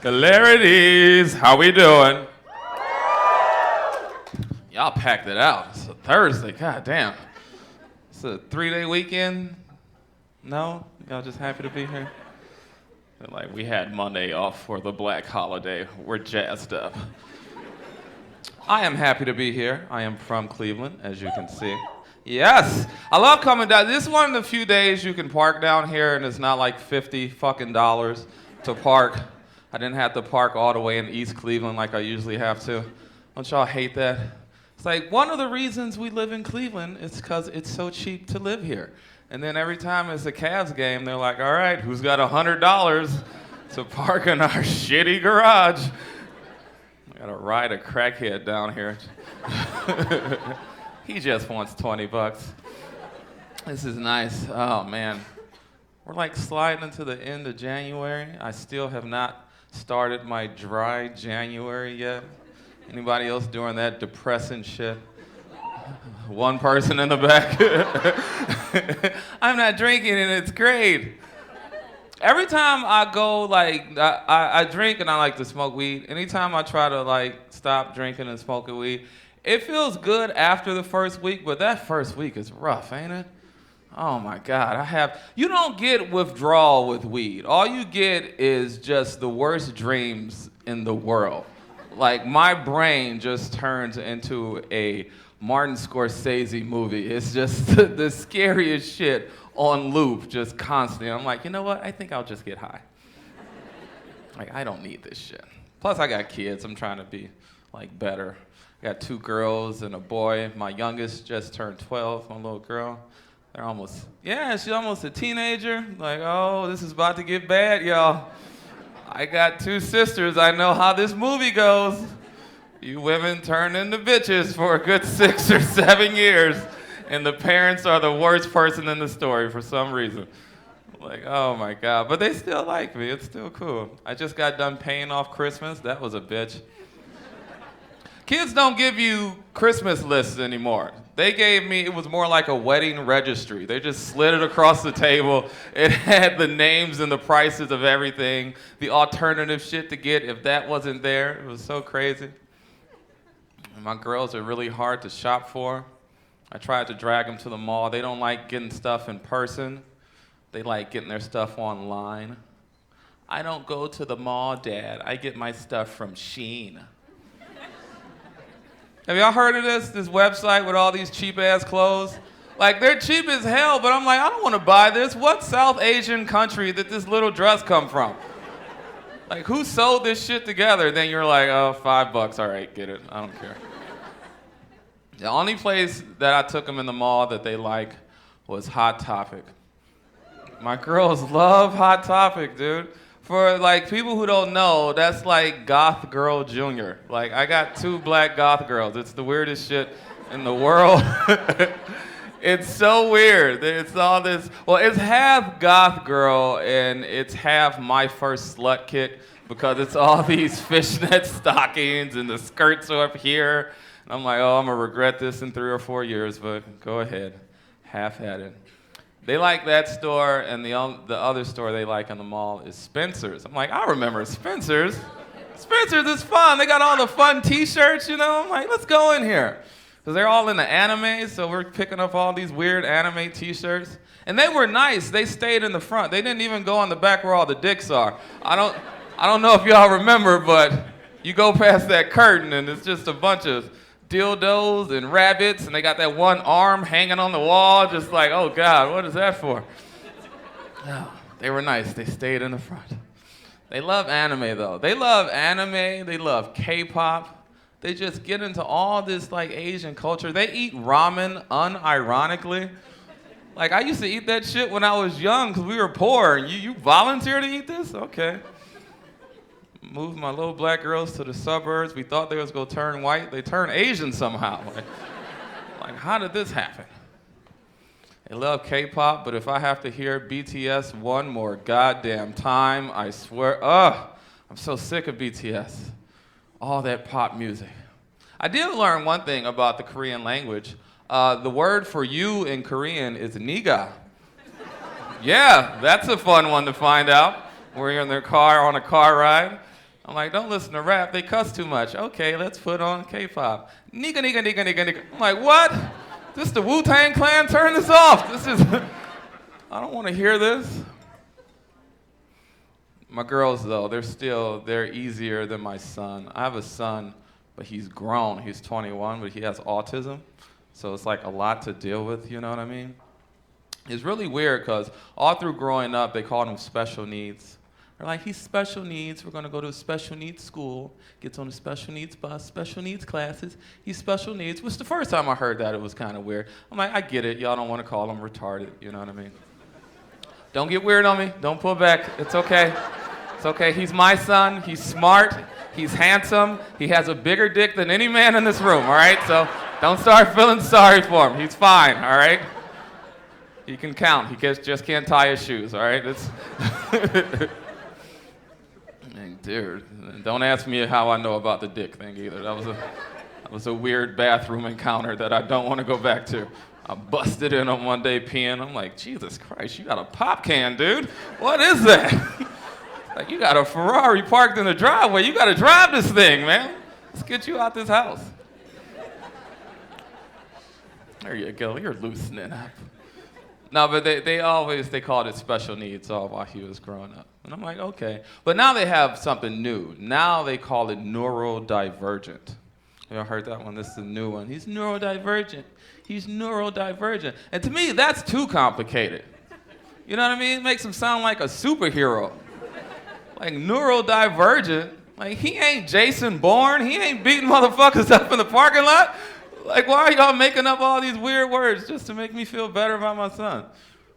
Hilarities, how we doing? Y'all packed it out. It's a Thursday, god damn. It's a 3-day weekend. No? Y'all just happy to be here? Like, we had Monday off for the Black holiday. We're jazzed up. I am happy to be here. I am from Cleveland, as you can see. Yes, I love coming down. This is one of the few days you can park down here, and it's not like $50 fucking to park. I didn't have to park all the way in East Cleveland like I usually have to. Don't y'all hate that? It's like one of the reasons we live in Cleveland is because it's so cheap to live here. And then every time it's a Cavs game, they're like, all right, who's got $100 to park in our shitty garage? I gotta ride a crackhead down here. He just wants $20. This is nice. Oh, man. We're like sliding into the end of January. I still have not started my dry January yet. Anybody else doing that depressing shit? One person in the back. I'm not drinking and it's great. Every time I go, like, I drink and I like to smoke weed. Anytime I try to, like, stop drinking and smoking weed, it feels good after the first week, but that first week is rough, ain't it? Oh my God, you don't get withdrawal with weed. All you get is just the worst dreams in the world. Like, my brain just turns into a Martin Scorsese movie. It's just the scariest shit on loop, just constantly. I'm like, you know what? I think I'll just get high. Like, I don't need this shit. Plus, I got kids. I'm trying to be, like, better. I got 2 girls and a boy. My youngest just turned 12, my little girl. She's almost a teenager. Like, oh, this is about to get bad, y'all. I got 2 sisters. I know how this movie goes. You women turn into bitches for a good 6 or 7 years, and the parents are the worst person in the story for some reason. Like, oh my God. But they still like me. It's still cool. I just got done paying off Christmas. That was a bitch. Kids don't give you Christmas lists anymore. They gave me, it was more like a wedding registry. They just slid it across the table. It had the names and the prices of everything, the alternative shit to get if that wasn't there. It was so crazy. And my girls are really hard to shop for. I tried to drag them to the mall. They don't like getting stuff in person. They like getting their stuff online. I don't go to the mall, Dad. I get my stuff from Shein. Have y'all heard of this website with all these cheap-ass clothes? Like, they're cheap as hell, but I'm like, I don't want to buy this. What South Asian country did this little dress come from? Like, who sewed this shit together? Then you're like, oh, $5, all right, get it. I don't care. The only place that I took them in the mall that they like was Hot Topic. My girls love Hot Topic, dude. For, like, people who don't know, that's like Goth Girl Jr. Like, I got 2 black goth girls. It's the weirdest shit in the world. It's so weird. It's all this, well, it's half Goth Girl and it's half My First Slut Kit because it's all these fishnet stockings and the skirts are up here. And I'm like, oh, I'm gonna regret this in 3 or 4 years, but go ahead, half at it. They like that store, and the other store they like in the mall is Spencer's. I'm like, I remember Spencer's. Spencer's is fun. They got all the fun T-shirts, you know? I'm like, let's go in here. Because they're all in the anime, so we're picking up all these weird anime T-shirts. And they were nice. They stayed in the front. They didn't even go on the back where all the dicks are. I don't know if y'all remember, but you go past that curtain, and it's just a bunch of dildos and rabbits, and they got that one arm hanging on the wall, just like, oh God, what is that for? No, they were nice. They stayed in the front. They love anime, though. They love anime. They love K-pop. They just get into all this, like, Asian culture. They eat ramen unironically. Like, I used to eat that shit when I was young because we were poor. And you volunteer to eat this? Okay. Moved my little black girls to the suburbs. We thought they was gonna turn white. They turned Asian somehow. Like, how did this happen? They love K-pop, but if I have to hear BTS one more goddamn time, I swear, I'm so sick of BTS. All that pop music. I did learn one thing about the Korean language. The word for you in Korean is niga. Yeah, that's a fun one to find out. We're in their car on a car ride. I'm like, don't listen to rap, they cuss too much. Okay, let's put on K-pop. Nigga, nigga, nigga, nigga, nigga. I'm like, what? This the Wu-Tang Clan? Turn this off. This is, I don't want to hear this. My girls, though, they're easier than my son. I have a son, but he's grown. He's 21, but he has autism. So it's like a lot to deal with, you know what I mean? It's really weird because all through growing up, they called him special needs. They're like, he's special needs. We're going to go to a special needs school. Gets on a special needs bus, special needs classes. He's special needs, which the first time I heard that, it was kind of weird. I'm like, I get it. Y'all don't want to call him retarded. You know what I mean? Don't get weird on me. Don't pull back. It's okay. It's okay. He's my son. He's smart. He's handsome. He has a bigger dick than any man in this room, all right? So don't start feeling sorry for him. He's fine, all right? He can count. He just can't tie his shoes, all right? It's Dude, don't ask me how I know about the dick thing either. That was a weird bathroom encounter that I don't want to go back to. I busted in on one day peeing. I'm like, Jesus Christ, you got a pop can, dude. What is that? Like, you got a Ferrari parked in the driveway. You got to drive this thing, man. Let's get you out this house. There you go. You're loosening up. No, but they called it special needs all while he was growing up. And I'm like, okay. But now they have something new. Now they call it neurodivergent. You ever heard that one? This is a new one. He's neurodivergent. He's neurodivergent. And to me, that's too complicated. You know what I mean? It makes him sound like a superhero. Like neurodivergent. Like he ain't Jason Bourne. He ain't beating motherfuckers up in the parking lot. Like, why are y'all making up all these weird words just to make me feel better about my son?